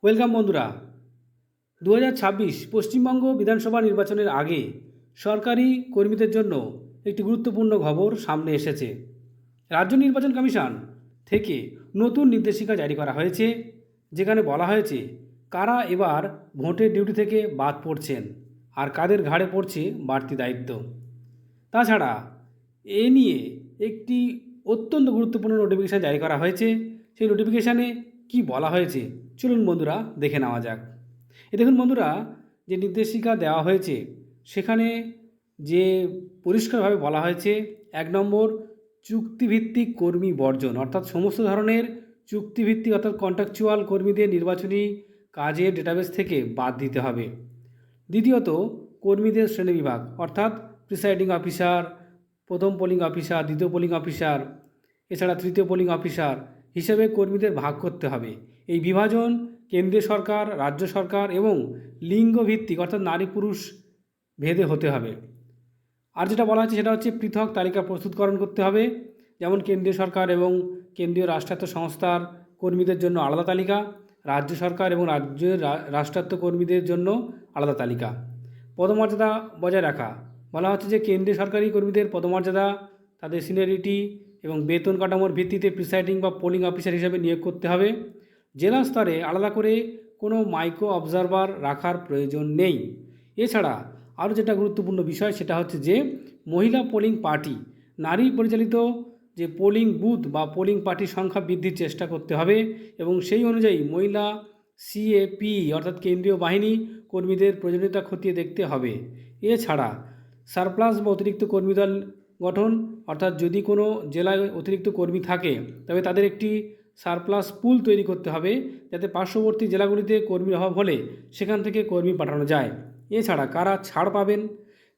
Welcome বন্ধুরা। 2026 পশ্চিমবঙ্গ বিধানসভা নির্বাচনের আগে সরকারি কর্মীদের জন্য একটি গুরুত্বপূর্ণ খবর সামনে এসেছে। রাজ্য নির্বাচন কমিশন থেকে নতুন নির্দেশিকা জারি করা হয়েছে, যেখানে বলা হয়েছে কারা এবার ভোটের ডিউটি থেকে বাদ পড়ছেন আর কাদের ঘাড়ে পড়ছে বাড়তি দায়িত্ব। তাছাড়া এ নিয়ে একটি অত্যন্ত গুরুত্বপূর্ণ নোটিফিকেশান জারি করা হয়েছে। সেই নোটিফিকেশানে কি বলা হয়েছে চলুন বন্ধুরা দেখে নেওয়া যাক। দেখুন বন্ধুরা, যে নির্দেশিকা দেওয়া হয়েছে সেখানে যে পরিষ্কারভাবে বলা হয়েছে, 1 নম্বর, চুক্তিভিত্তিক কর্মী বর্জন, অর্থাৎ সমস্ত ধরনের চুক্তিভিত্তিক অর্থাৎ কন্ট্রাকচুয়াল কর্মীদের নির্বাচনী কাজের ডেটাবেস থেকে বাদ দিতে হবে। দ্বিতীয়ত, কর্মীদের শ্রেণীবিভাগ, অর্থাৎ প্রিসাইডিং অফিসার, প্রথম পোলিং অফিসার, দ্বিতীয় পোলিং অফিসার, এছাড়া তৃতীয় পোলিং অফিসার হিসেবে কর্মীদের ভাগ করতে হবে। এই বিভাজন কেন্দ্রীয় সরকার, রাজ্য সরকার এবং লিঙ্গভিত্তিক অর্থাৎ নারী পুরুষ ভেদে হতে হবে। আর যেটা বলা হচ্ছে সেটা হচ্ছে পৃথক তালিকা প্রস্তুতকরণ করতে হবে, যেমন কেন্দ্রীয় সরকার এবং কেন্দ্রীয় রাষ্ট্রায়ত্ত সংস্থার কর্মীদের জন্য আলাদা তালিকা, রাজ্য সরকার এবং রাজ্যের রাষ্ট্রায়ত্ত কর্মীদের জন্য আলাদা তালিকা। পদমর্যাদা বজায় রাখা, বলা হচ্ছে যে কেন্দ্রীয় সরকারি কর্মীদের পদমর্যাদা, তাদের সিনিয়রিটি এবং বেতন কাঠামোর ভিত্তিতে প্রিসাইডিং বা পোলিং অফিসার হিসেবে নিয়োগ করতে হবে। জেলা স্তরে আলাদা করে কোনো মাইক্রো অবজারভার রাখার প্রয়োজন নেই। এছাড়া আরও যেটা গুরুত্বপূর্ণ বিষয় সেটা হচ্ছে যে মহিলা পোলিং পার্টি, নারী পরিচালিত যে পোলিং বুথ বা পোলিং পার্টির সংখ্যা বৃদ্ধির চেষ্টা করতে হবে এবং সেই অনুযায়ী মহিলা সিএপি অর্থাৎ কেন্দ্রীয় বাহিনী কর্মীদের প্রয়োজনীয়তা খতিয়ে দেখতে হবে। এছাড়া সারপ্লাস বা অতিরিক্ত কর্মীদল গঠন, অর্থাৎ যদি কোনো জেলায় অতিরিক্ত কর্মী থাকে তবে তাদের একটি সারপ্লাস পুল তৈরি করতে হবে, যাতে পার্শ্ববর্তী জেলাগুলিতে কর্মীর অভাব হলে সেখান থেকে কর্মী পাঠানো যায়। এছাড়া কারা ছাড় পাবেন,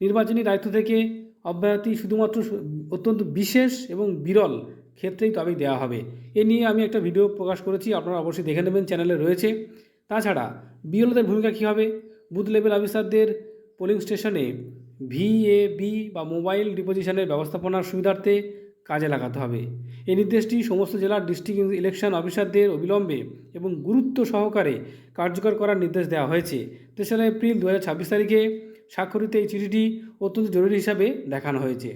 নির্বাচনী দায়িত্ব থেকে অব্যাহতি শুধুমাত্র অত্যন্ত বিশেষ এবং বিরল ক্ষেত্রেই তবেই দেওয়া হবে। এ নিয়ে আমি একটা ভিডিও প্রকাশ করেছি, আপনারা অবশ্যই দেখে নেবেন, চ্যানেলে রয়েছে। তাছাড়া বিএলওদের ভূমিকা কী হবে, বুথ লেভেল অফিসারদের পোলিং স্টেশনে ভিএবি বা মোবাইল ডিপোজিশনের ব্যবস্থাপনার সুবিধার্থে কাজে লাগাতে হবে। এই নির্দেশটি সমস্ত জেলার ডিস্ট্রিক্ট ইলেকশন অফিসারদের অবিলম্বে এবং গুরুত্ব সহকারে কার্যকর করার নির্দেশ দেওয়া হয়েছে। 3 এপ্রিল 2026 তারিখে স্বাক্ষরিত এই চিঠিটি অত্যন্ত জরুরি হিসাবে দেখানো হয়েছে।